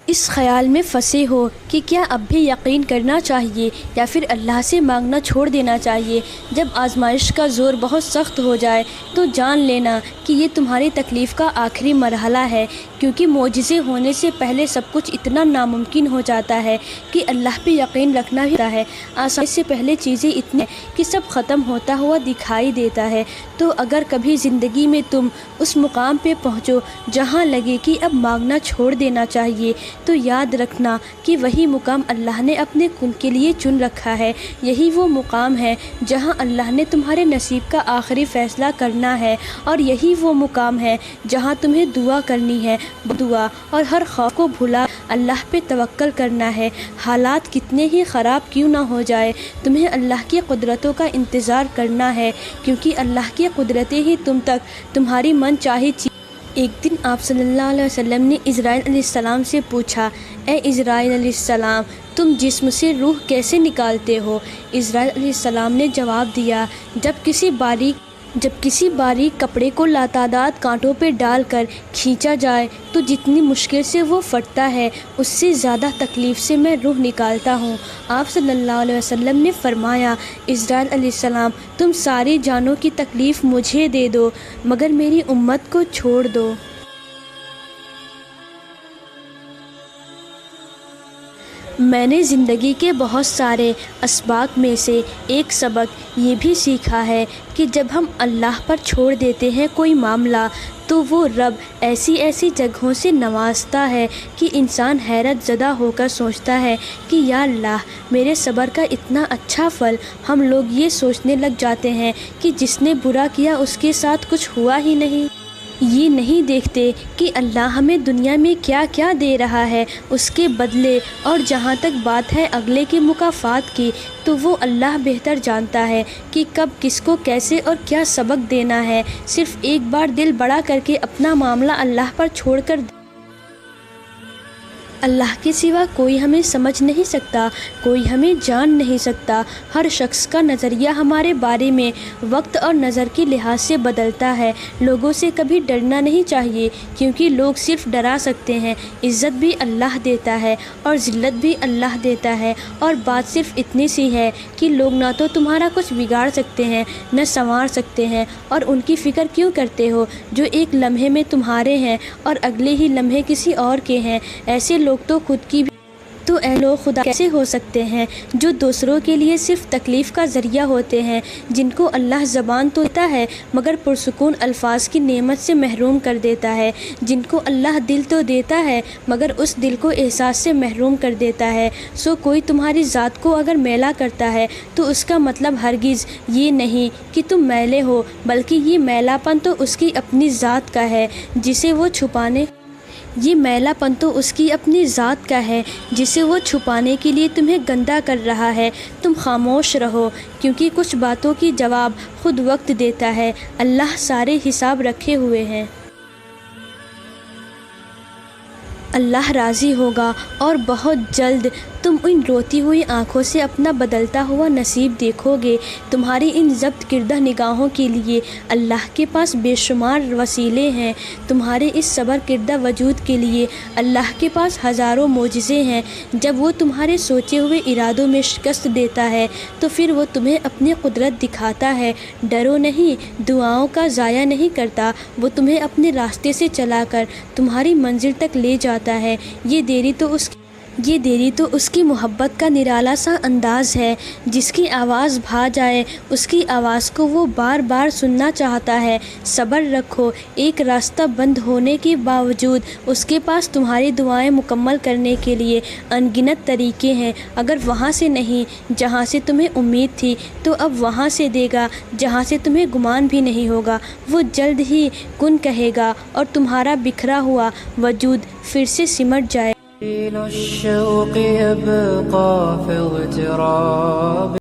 اس خیال میں پھنسے ہو کہ کیا اب بھی یقین کرنا چاہیے یا پھر اللہ سے مانگنا چھوڑ دینا چاہیے، جب آزمائش کا زور بہت سخت ہو جائے تو جان لینا کہ یہ تمہاری تکلیف کا آخری مرحلہ ہے، کیونکہ معجزے ہونے سے پہلے سب کچھ اتنا ناممکن ہو جاتا ہے کہ اللہ پہ یقین رکھنا بھی ہوتا ہے۔ آسانی سے پہلے چیزیں اتنی کہ سب ختم ہوتا ہوا دکھائی دیتا ہے۔ تو اگر کبھی زندگی میں تم اس مقام پہ پہنچو جہاں لگے کہ اب مانگنا چھوڑ دینا چاہیے، تو یاد رکھنا کہ وہی مقام اللہ نے اپنے کن کے لیے چن رکھا ہے۔ یہی وہ مقام ہے جہاں اللہ نے تمہارے نصیب کا آخری فیصلہ کرنا ہے، اور یہی وہ مقام ہے جہاں تمہیں دعا کرنی ہے، دعا، اور ہر خوف کو بھلا اللہ پہ توکل کرنا ہے۔ حالات کتنے ہی خراب کیوں نہ ہو جائے، تمہیں اللہ کی قدرتوں کا انتظار کرنا ہے، کیونکہ اللہ کی قدرتیں ہی تم تک تمہاری من چاہی چیز۔ ایک دن آپ صلی اللہ علیہ وسلم نے اسرائیل علیہ السلام سے پوچھا، اے اسرائیل علیہ السلام، تم جسم سے روح کیسے نکالتے ہو؟ اسرائیل علیہ السلام نے جواب دیا، جب کسی باریک کپڑے کو لاتعداد کانٹوں پہ ڈال کر کھینچا جائے تو جتنی مشکل سے وہ پھٹتا ہے، اس سے زیادہ تکلیف سے میں روح نکالتا ہوں۔ آپ صلی اللہ علیہ وسلم نے فرمایا، اسرائیل علیہ السلام، تم ساری جانوں کی تکلیف مجھے دے دو مگر میری امت کو چھوڑ دو۔ میں نے زندگی کے بہت سارے اسباق میں سے ایک سبق یہ بھی سیکھا ہے کہ جب ہم اللہ پر چھوڑ دیتے ہیں کوئی معاملہ، تو وہ رب ایسی جگہوں سے نوازتا ہے کہ انسان حیرت زدہ ہو کر سوچتا ہے کہ یا اللہ، میرے صبر کا اتنا اچھا پھل۔ ہم لوگ یہ سوچنے لگ جاتے ہیں کہ جس نے برا کیا اس کے ساتھ کچھ ہوا ہی نہیں۔ یہ نہیں دیکھتے کہ اللہ ہمیں دنیا میں کیا کیا دے رہا ہے اس کے بدلے، اور جہاں تک بات ہے اگلے کے مکافات کی، تو وہ اللہ بہتر جانتا ہے کہ کب کس کو کیسے اور کیا سبق دینا ہے۔ صرف ایک بار دل بڑا کر کے اپنا معاملہ اللہ پر چھوڑ کر اللہ کے سوا کوئی ہمیں سمجھ نہیں سکتا، کوئی ہمیں جان نہیں سکتا۔ ہر شخص کا نظریہ ہمارے بارے میں وقت اور نظر کے لحاظ سے بدلتا ہے۔ لوگوں سے کبھی ڈرنا نہیں چاہیے، کیونکہ لوگ صرف ڈرا سکتے ہیں۔ عزت بھی اللہ دیتا ہے اور ذلت بھی اللہ دیتا ہے، اور بات صرف اتنی سی ہے کہ لوگ نہ تو تمہارا کچھ بگاڑ سکتے ہیں نہ سنوار سکتے ہیں، اور ان کی فکر کیوں کرتے ہو جو ایک لمحے میں تمہارے ہیں اور اگلے ہی لمحے کسی اور کے ہیں۔ ایسے لوگ تو خود کی بھی تو اے لوگ خدا کیسے ہو سکتے ہیں جو دوسروں کے لیے صرف تکلیف کا ذریعہ ہوتے ہیں، جن کو اللہ زبان تو دیتا ہے مگر پرسکون الفاظ کی نعمت سے محروم کر دیتا ہے، جن کو اللہ دل تو دیتا ہے مگر اس دل کو احساس سے محروم کر دیتا ہے۔ سو کوئی تمہاری ذات کو اگر میلا کرتا ہے تو اس کا مطلب ہرگز یہ نہیں کہ تم میلے ہو، بلکہ یہ میلا پن تو اس کی اپنی ذات کا ہے جسے وہ چھپانے جسے وہ چھپانے کے لیے تمہیں گندا کر رہا ہے۔ تم خاموش رہو، کیونکہ کچھ باتوں کی جواب خود وقت دیتا ہے۔ اللہ سارے حساب رکھے ہوئے ہیں۔ اللہ راضی ہوگا، اور بہت جلد تم ان روتی ہوئی آنکھوں سے اپنا بدلتا ہوا نصیب دیکھو گے۔ تمہاری ان ضبط کردہ نگاہوں کے لیے اللہ کے پاس بے شمار وسیلے ہیں، تمہارے اس صبر کردہ وجود کے لیے اللہ کے پاس ہزاروں معجزے ہیں۔ جب وہ تمہارے سوچے ہوئے ارادوں میں شکست دیتا ہے تو پھر وہ تمہیں اپنی قدرت دکھاتا ہے۔ ڈرو نہیں، دعاؤں کا ضائع نہیں کرتا، وہ تمہیں اپنے راستے سے چلا کر تمہاری منزل تک لے جاتا ہے۔ یہ دیری تو اس کی محبت کا نرالا سا انداز ہے۔ جس کی آواز بھا جائے اس کی آواز کو وہ بار بار سننا چاہتا ہے۔ صبر رکھو، ایک راستہ بند ہونے کے باوجود اس کے پاس تمہاری دعائیں مکمل کرنے کے لیے ان گنت طریقے ہیں۔ اگر وہاں سے نہیں جہاں سے تمہیں امید تھی، تو اب وہاں سے دے گا جہاں سے تمہیں گمان بھی نہیں ہوگا۔ وہ جلد ہی کن کہے گا اور تمہارا بکھرا ہوا وجود پھر سے سمٹ جائے۔ الشوق يبقى في اغتراب